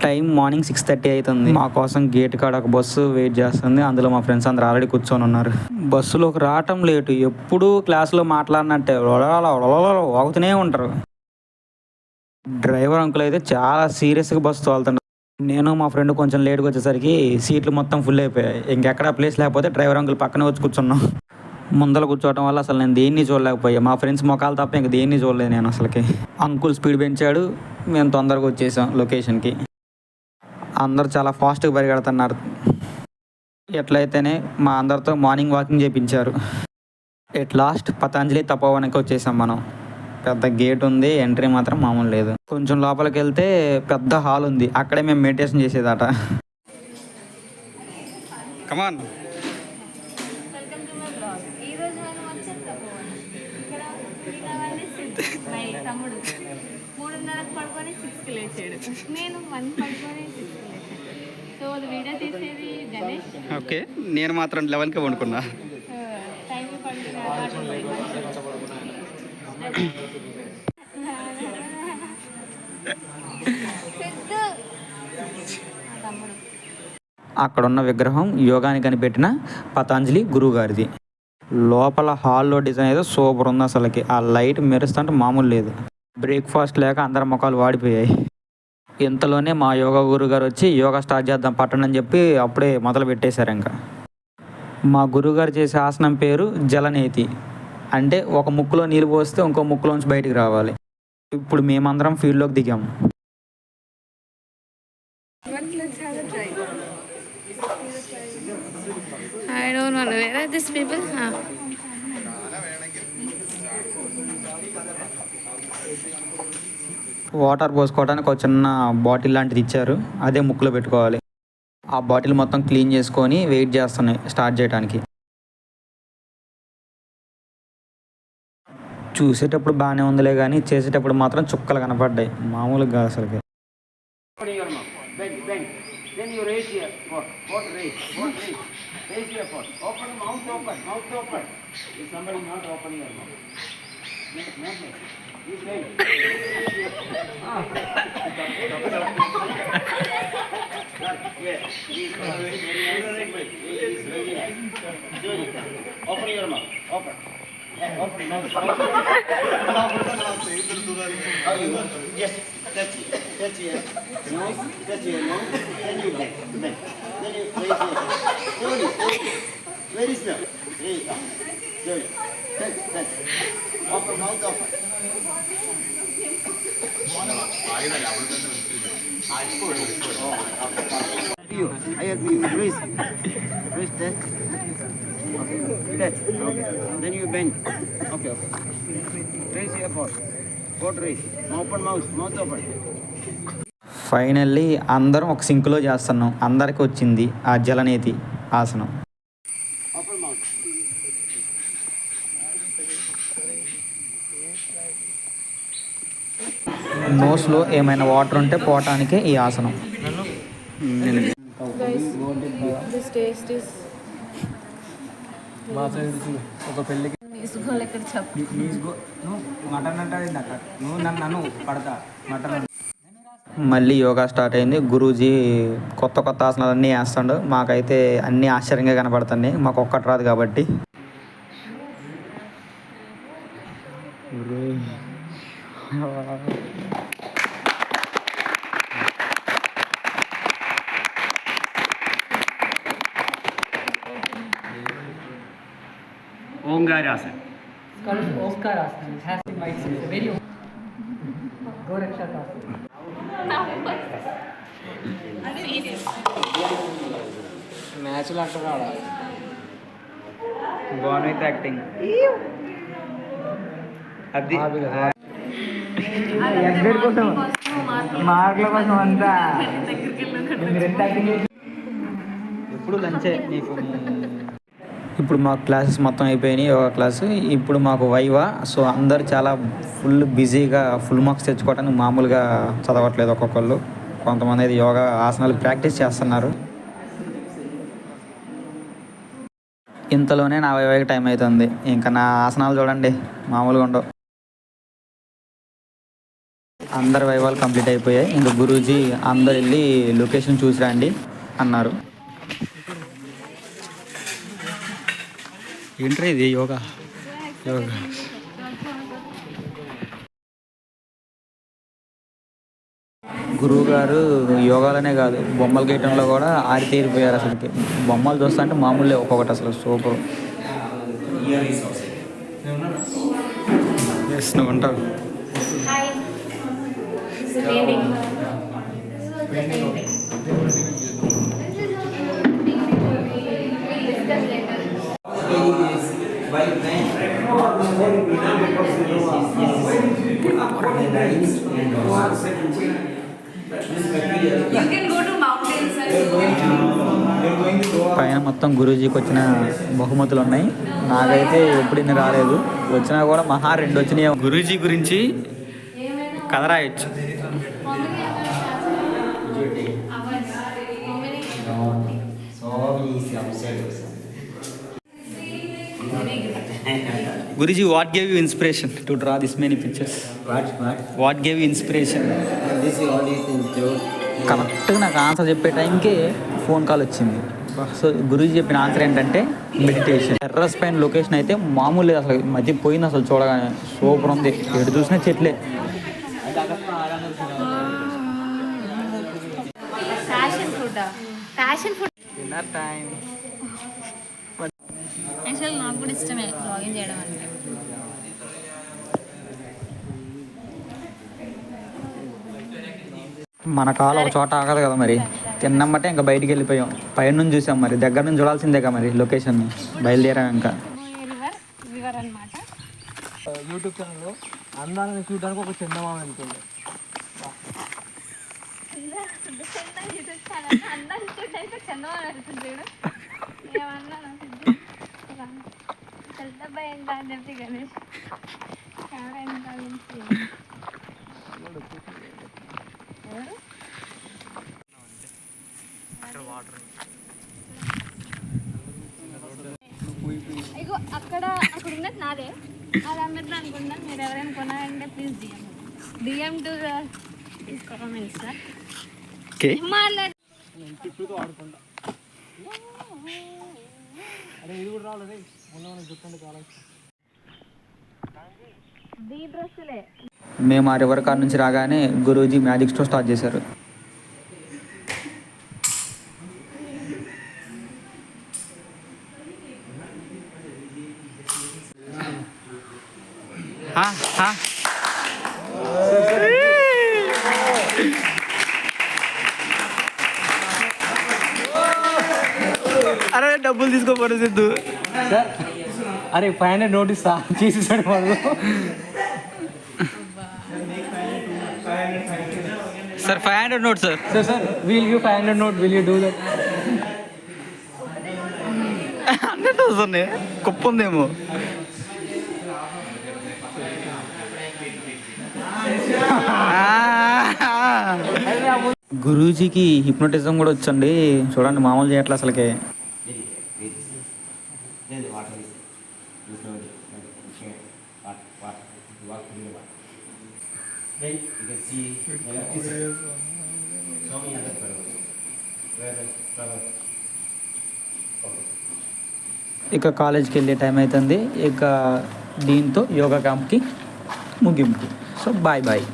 Time morning 6:30 అవుతుంది. మా కోసం గేట్ కాడ ఒక బస్సు వెయిట్ చేస్తుంది. అందులో మా ఫ్రెండ్స్ అందరూ ఆల్రెడీ కూర్చొని ఉన్నారు. బస్సులోకి రావటం లేటు, ఎప్పుడూ క్లాస్లో మాట్లాడినట్టే వాగుతూనే ఉంటారు. డ్రైవర్ అంకుల్ అయితే చాలా సీరియస్గా బస్సు తోలుతుంటారు. నేను మా ఫ్రెండ్ కొంచెం లేట్గా వచ్చేసరికి సీట్లు మొత్తం ఫుల్ అయిపోయాయి. ఇంకెక్కడ ప్లేస్ లేకపోతే డ్రైవర్ అంకుల్ పక్కనే వచ్చి కూర్చున్నాం. ముందర కూర్చోవడం వల్ల అసలు నేను దేన్ని చూడలేకపోయా. మా ఫ్రెండ్స్ మొఖాలు తప్ప ఇంక దేన్ని చూడలేదు నేను అసలుకి. అంకుల్ స్పీడ్ పెంచాడు, మేము తొందరగా వచ్చేసాం లొకేషన్కి. అందరూ చాలా ఫాస్ట్గా పరిగెడుతున్నారు. ఎట్లయితేనే మా అందరితో మార్నింగ్ వాకింగ్ చేయించారు. ఎట్ లాస్ట్ పతంజలి తపోవనానికి వచ్చేసాం మనం. పెద్ద గేట్ ఉంది, ఎంట్రీ మాత్రం మామూలు లేదు. కొంచెం లోపలికి వెళ్తే పెద్ద హాల్ ఉంది, అక్కడే మేము మెడిటేషన్ చేసేదట. కమాన్. తమ్ముడు 3:30 పడుకొని 6కి లేచాడు, నేను 1 పడుకొని 6కి లేచాను. సో అది వీడియో తీసేది గణేష్. ఓకే, నేను మాత్రం 11కి వండుకున్నా. టైం పడుకునే తమ్ముడు. అక్కడున్న విగ్రహం యోగానికి కనిపెట్టిన పతంజలి గురువు గారిది. లోపల హాల్లో డిజైన్ అయితే సూపర్ ఉంది అసలుకి. ఆ లైట్ మెరుస్తుంటే మామూలు లేదు. బ్రేక్ఫాస్ట్ లేక అందరి ముఖాలు వాడిపోయాయి. ఇంతలోనే మా యోగా గురువు గారు వచ్చి యోగా స్టార్ట్ చేద్దాం పట్టండి అని చెప్పి అప్పుడే మొదలు పెట్టేశారు. ఇంకా మా గురువుగారు చేసే ఆసనం పేరు జలనేతి. అంటే ఒక ముక్కులో నీళ్ళు పోస్తే ఇంకో ముక్కులోంచి బయటికి రావాలి. ఇప్పుడు మేమందరం ఫీల్డ్లోకి దిగాము. I don't know where are these people. Water పోసుకోవడానికి ఒక చిన్న బాటిల్ లాంటిది ఇచ్చారు, అదే ముక్కులో పెట్టుకోవాలి. ఆ బాటిల్ మొత్తం క్లీన్ చేసుకొని వెయిట్ చేస్తున్నాయి స్టార్ట్ చేయడానికి. చూసేటప్పుడు బాగానే ఉందిలే కానీ చేసేటప్పుడు మాత్రం చుక్కలు కనపడ్డాయి, మామూలుగా అసలుకి. Touch here. Nose, touch your nose. Then you bend. Then you raise your slowly. Very slow. Raise up. Slowly. Touch. Open mouth open. You. I help you. Raise. Raise touch. Okay. Touch. Okay. Then you bend. Okay. Raise your foot. Foot raise. Open mouth. Mouth open. Finally అందరం ఒక సింక్లో చేస్తున్నాం. అందరికీ వచ్చింది ఆ జలనేతి ఆసనం. నోస్లో ఏమైనా water ఉంటే పోవటానికే ఈ ఆసనం. ఒక పెళ్ళికి మటన్ అంటే నన్ను పడతా మటన్. మళ్ళీ యోగా స్టార్ట్ అయింది. గురూజీ కొత్త కొత్త ఆసనాలన్నీ వేస్తాడు. మాకైతే అన్నీ ఆశ్చర్యంగా కనపడుతున్నాయి, మాకు ఒక్కటి రాదు కాబట్టి. ఓంకారాసన. మ్యాచ్లు అంటారా బాగుంది యాక్టింగ్. అది కోసం మార్కుల కోసం అంతా ఎప్పుడు లంచే నీకు. ఇప్పుడు మాకు క్లాసెస్ మొత్తం అయిపోయినాయి, యోగా క్లాసు. ఇప్పుడు మాకు వైవా. సో అందరు చాలా ఫుల్ బిజీగా ఫుల్ మార్క్స్ తెచ్చుకోవడానికి మామూలుగా చదవట్లేదు ఒక్కొక్కళ్ళు. కొంతమంది అయితే యోగా ఆసనాలు ప్రాక్టీస్ చేస్తున్నారు. ఇంతలోనే నా వైవాకి టైం అవుతుంది. ఇంకా నా ఆసనాలు చూడండి మామూలుగా ఉండవు. అందరి వైవాలు కంప్లీట్ అయిపోయాయి. ఇంకా గురూజీ అందరు వెళ్ళి లొకేషన్ చూసి రండి అన్నారు. ఏంట్రా ఇది యోగా యోగా గురువు గారు యోగాలోనే కాదు బొమ్మల గీయటంలో కూడా ఆరితేరిపోయారు. అసలుకి బొమ్మలు చూస్తా అంటే మామూలే ఒక్కొక్కటి అసలు సూపర్. ఎస్ నువ్వు ఉంటావు. పైన మొత్తం గురూజీకి వచ్చిన బహుమతులు ఉన్నాయి. నాకైతే ఎప్పుడు ఇన్ని రాలేదు. వచ్చినా కూడా మహా 2 వచ్చినాయి. గురూజీ గురించి కథ రాయొచ్చు. Guruji, what gave you inspiration to draw this many pictures? What gave you inspiration? This is all is include. కరెక్ట్గా నాకు ఆన్సర్ చెప్పే టైంకి ఫోన్ కాల్ వచ్చింది. సో గురూజీ చెప్పిన ఆన్సర్ ఏంటంటే మెడిటేషన్. టెర్రస్ పైన లొకేషన్ అయితే మామూలు లేదు, అసలు మధ్య పోయింది. అసలు చూడగానే సూపర్ ఉంది. ఎటు చూసినా చెట్లే. Dinner time. యాక్చువల్ నాకు కూడా ఇష్టమే లాగిన్ చేయడం అంటే. మన కాలు ఒక చోట ఆగదు కదా మరి. తిన్నమ్మటే ఇంకా బయటికి వెళ్ళిపోయాం. పైన నుంచి చూసాం, మరి దగ్గర నుంచి చూడాల్సిందే కదా మరి లొకేషన్ని. బయలుదేరాం ఇంకా. రివర్ అన్నమాట. యూట్యూబ్ ఛానల్లో అందాలను చూడడానికి ఒక చందమామ వెళ్తుంది. ఇగో అక్కడ ఉన్నది నాదే. అది అమ్మేది అనుకుంటాను. మీరు ఎవరైనా కొనాలంటే please DM to comments sir. ఆడుకుంటా. అరే ఇది కూడా రాలేదు. మొన్న గుర్తుండే కాలం మేము ఆ రివర్ కార్ నుంచి రాగానే గురూజీ మ్యాజిక్ షో స్టార్ట్ చేశారు. అరే డబ్బులు తీసుకోపోరు సిద్ధు సార్. అరే 500 నోటీస్ చేసేసాడు వాళ్ళు. Sir 500 note sir. Sir we'll give 500 note. Will you do that? 100,000 కుప్ప ఉందేమో. గురూజీకి హిప్నోటిజం కూడా వచ్చండి. చూడండి మామూలు చేయట్లే అసలుకే. ఇక కాలేజ్కి వెళ్ళే టైం అవుతుంది. ఇక దీంతో యోగా క్యాంప్కి ముగింపు. So bye bye.